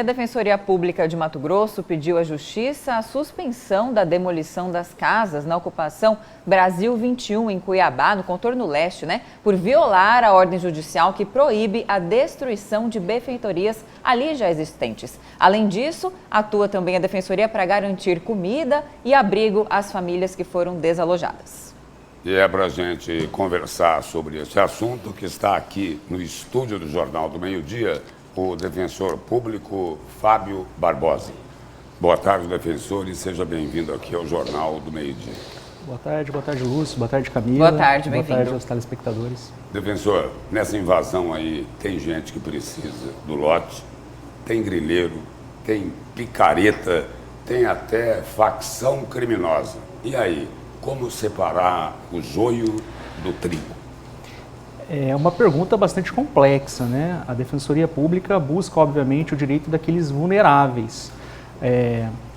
A Defensoria Pública de Mato Grosso pediu à Justiça a suspensão da demolição das casas na ocupação Brasil 21, em Cuiabá, no contorno leste, por violar a ordem judicial que proíbe a destruição de benfeitorias ali já existentes. Além disso, atua também a Defensoria para garantir comida e abrigo às famílias que foram desalojadas. E é para a gente conversar sobre esse assunto que está aqui no estúdio do Jornal do Meio-Dia, o defensor público Fábio Barbosa. Boa tarde, defensor, e seja bem-vindo aqui ao Jornal do Meio-Dia. Boa tarde, Lúcio. Boa tarde, Camila. Boa tarde, bem-vindo. Boa tarde aos telespectadores. Defensor, nessa invasão aí tem gente que precisa do lote, tem grileiro, tem picareta, tem até facção criminosa. E aí, como separar o joio do trigo? É uma pergunta bastante complexa, né? A Defensoria Pública busca, obviamente, o direito daqueles vulneráveis.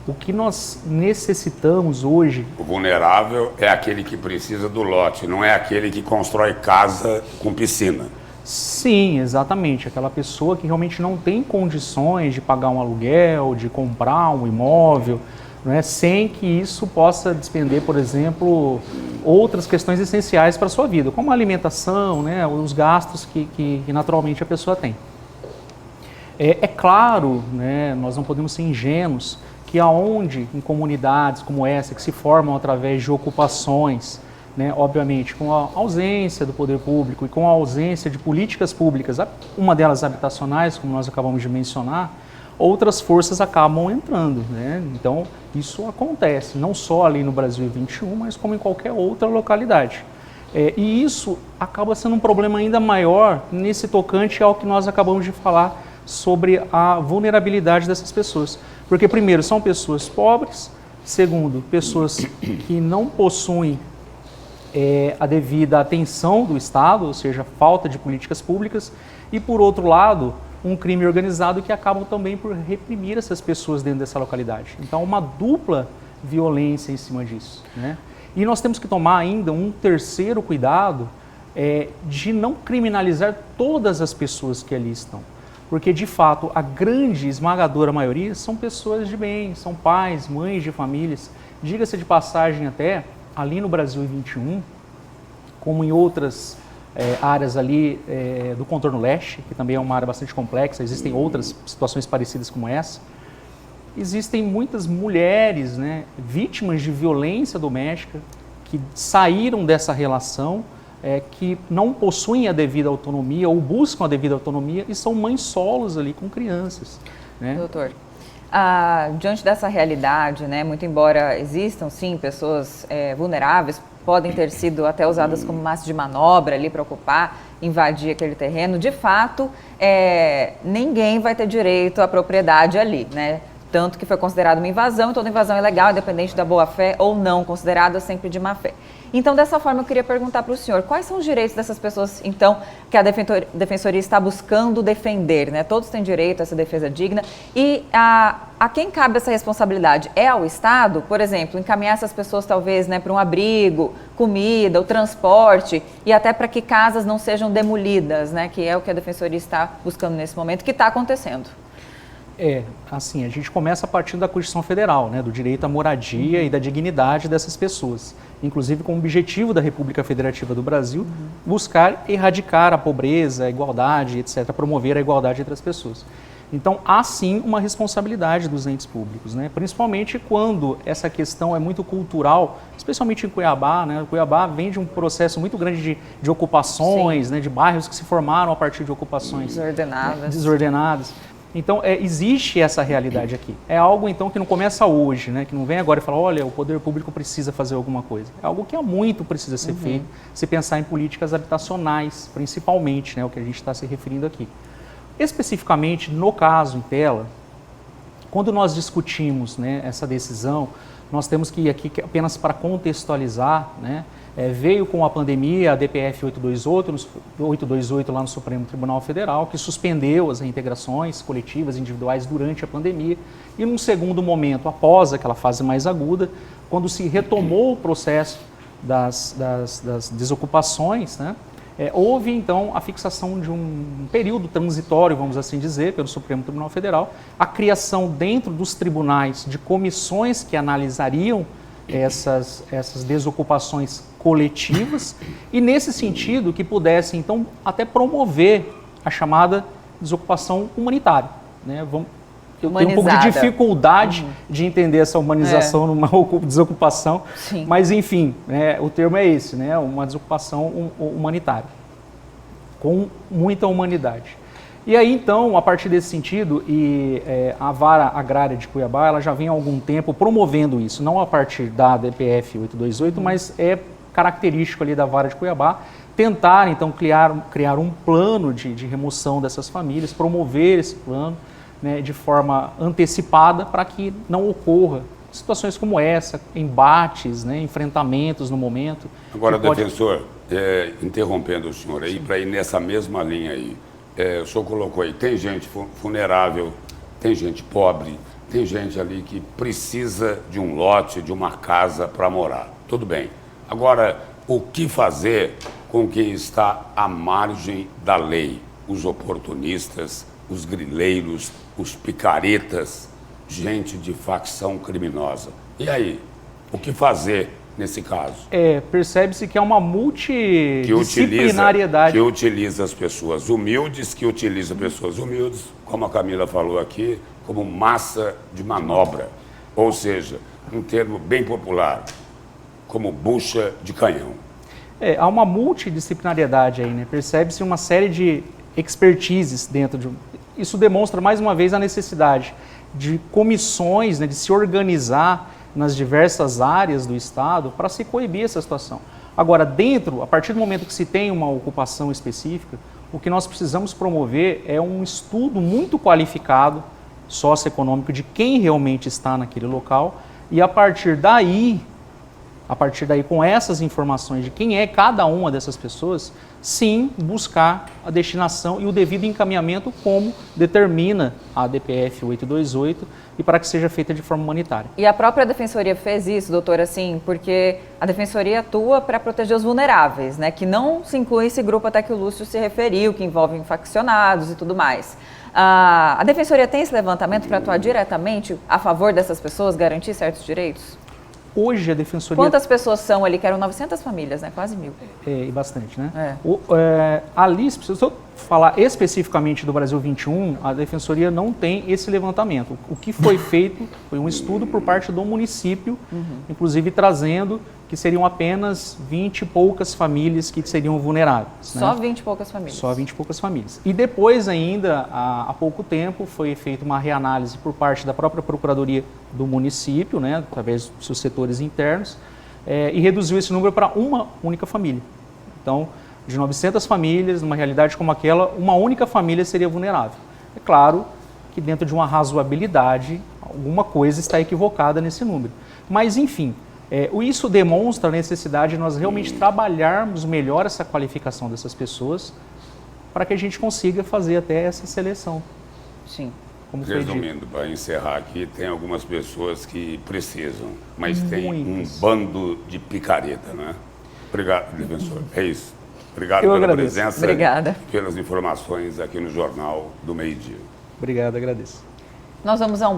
O que nós necessitamos hoje... O vulnerável é aquele que precisa do lote, não é aquele que constrói casa com piscina. Sim, exatamente. Aquela pessoa que realmente não tem condições de pagar um aluguel, de comprar um imóvel, sem que isso possa despender, por exemplo, outras questões essenciais para a sua vida, como a alimentação, os gastos que naturalmente a pessoa tem. É claro, nós não podemos ser ingênuos, que aonde em comunidades como essa, que se formam através de ocupações, obviamente com a ausência do poder público e com a ausência de políticas públicas, uma delas habitacionais, como nós acabamos de mencionar, outras forças acabam entrando, Então, isso acontece, não só ali no Brasil 21, mas como em qualquer outra localidade. E isso acaba sendo um problema ainda maior nesse tocante ao que nós acabamos de falar sobre a vulnerabilidade dessas pessoas. Porque, primeiro, são pessoas pobres, segundo, pessoas que não possuem a devida atenção do Estado, ou seja, falta de políticas públicas, e, por outro lado, um crime organizado que acabam também por reprimir essas pessoas dentro dessa localidade. Então, uma dupla violência em cima disso. E nós temos que tomar ainda um terceiro cuidado de não criminalizar todas as pessoas que ali estão. Porque, de fato, a grande, esmagadora maioria são pessoas de bem, são pais, mães de famílias. Diga-se de passagem até, ali no Brasil 21, como em outras áreas ali do contorno leste, que também é uma área bastante complexa, existem outras situações parecidas como essa. Existem muitas mulheres, vítimas de violência doméstica, que saíram dessa relação, que não possuem a devida autonomia ou buscam a devida autonomia e são mães solos ali com crianças. Doutor, diante dessa realidade, muito embora existam sim pessoas vulneráveis, podem ter sido até usadas como massa de manobra ali para ocupar, invadir aquele terreno, de fato, ninguém vai ter direito à propriedade ali, Tanto que foi considerado uma invasão, e toda invasão é legal, independente da boa-fé ou não, considerada sempre de má-fé. Então, dessa forma, eu queria perguntar para o senhor, quais são os direitos dessas pessoas, então, que a Defensoria está buscando defender, Todos têm direito a essa defesa digna. E a quem cabe essa responsabilidade? É ao Estado, por exemplo, encaminhar essas pessoas, talvez, para um abrigo, comida, o transporte, e até para que casas não sejam demolidas, que é o que a Defensoria está buscando nesse momento, que está acontecendo. Assim, a gente começa a partir da Constituição Federal, do direito à moradia e da dignidade dessas pessoas. Inclusive com o objetivo da República Federativa do Brasil, buscar erradicar a pobreza, a igualdade, etc., promover a igualdade entre as pessoas. Então, há sim uma responsabilidade dos entes públicos, principalmente quando essa questão é muito cultural, especialmente em Cuiabá. Cuiabá vem de um processo muito grande de ocupações, de bairros que se formaram a partir de ocupações desordenadas. Então, existe essa realidade aqui. É algo, então, que não começa hoje, que não vem agora e fala, olha, o poder público precisa fazer alguma coisa. É algo que há muito precisa ser feito, se pensar em políticas habitacionais, principalmente, o que a gente está se referindo aqui. Especificamente, no caso em tela, quando nós discutimos essa decisão, nós temos que ir aqui apenas para contextualizar, veio com a pandemia a DPF 828 lá no Supremo Tribunal Federal, que suspendeu as reintegrações coletivas individuais durante a pandemia, e num segundo momento, após aquela fase mais aguda, quando se retomou o processo das desocupações, houve então a fixação de um período transitório, vamos assim dizer, pelo Supremo Tribunal Federal, a criação dentro dos tribunais de comissões que analisariam essas desocupações coletivas e, nesse sentido, que pudessem então até promover a chamada desocupação humanitária, né? Eu tenho um pouco de dificuldade de entender essa humanização numa desocupação, Sim. mas enfim, né, o termo é esse, né, uma desocupação humanitária, com muita humanidade. E aí então, a partir desse sentido, a Vara Agrária de Cuiabá, ela já vem há algum tempo promovendo isso, não a partir da DPF 828, mas é característico ali da Vara de Cuiabá, tentar então criar um plano de remoção dessas famílias, promover esse plano, né, de forma antecipada para que não ocorra situações como essa, embates, né, enfrentamentos no momento. Agora, defensor, interrompendo o senhor aí, para ir nessa mesma linha aí, o senhor colocou aí, tem gente vulnerável, tem gente pobre, tem gente ali que precisa de um lote, de uma casa para morar. Tudo bem. Agora, o que fazer com quem está à margem da lei? Os oportunistas, os grileiros, os picaretas, gente de facção criminosa. E aí, o que fazer nesse caso? Percebe-se que é uma multidisciplinariedade. Que utiliza as pessoas humildes, como a Camila falou aqui, como massa de manobra. Ou seja, um termo bem popular, como bucha de canhão. Há uma multidisciplinariedade aí, né? Percebe-se uma série de expertises dentro de Isso demonstra, mais uma vez, a necessidade de comissões, né, de se organizar nas diversas áreas do Estado para se coibir essa situação. Agora, a partir do momento que se tem uma ocupação específica, o que nós precisamos promover é um estudo muito qualificado, socioeconômico, de quem realmente está naquele local, e a partir daí, com essas informações de quem é cada uma dessas pessoas, sim, buscar a destinação e o devido encaminhamento como determina a DPF 828 e para que seja feita de forma humanitária. E a própria Defensoria fez isso, doutor, assim, porque a Defensoria atua para proteger os vulneráveis, né, que não se inclui esse grupo até que o Lúcio se referiu, que envolve faccionados e tudo mais. A Defensoria tem esse levantamento para atuar diretamente a favor dessas pessoas, garantir certos direitos? Hoje a Defensoria... Quantas pessoas são ali? Que eram 900 famílias, né? Quase 1.000. E bastante, né? Ali, se eu falar especificamente do Brasil 21, a Defensoria não tem esse levantamento. O que foi feito foi um estudo por parte do município, inclusive trazendo que seriam apenas 20 e poucas famílias que seriam vulneráveis. Só 20 e poucas famílias? Só 20 e poucas famílias. E depois ainda, há pouco tempo, foi feita uma reanálise por parte da própria Procuradoria do município, né, através dos seus setores internos, e reduziu esse número para uma única família. Então, de 900 famílias, numa realidade como aquela, uma única família seria vulnerável. É claro que dentro de uma razoabilidade, alguma coisa está equivocada nesse número. Mas, enfim, isso demonstra a necessidade de nós realmente trabalharmos melhor essa qualificação dessas pessoas para que a gente consiga fazer até essa seleção. Sim. Como foi dito. Resumindo, para encerrar aqui, tem algumas pessoas que precisam, mas tem um Muitas. bando de picareta, né? Obrigado, defensor. É isso. Obrigado Eu pela agradeço. presença. Obrigada. E pelas informações aqui no Jornal do Meio-Dia. Obrigado, agradeço. Nós vamos a um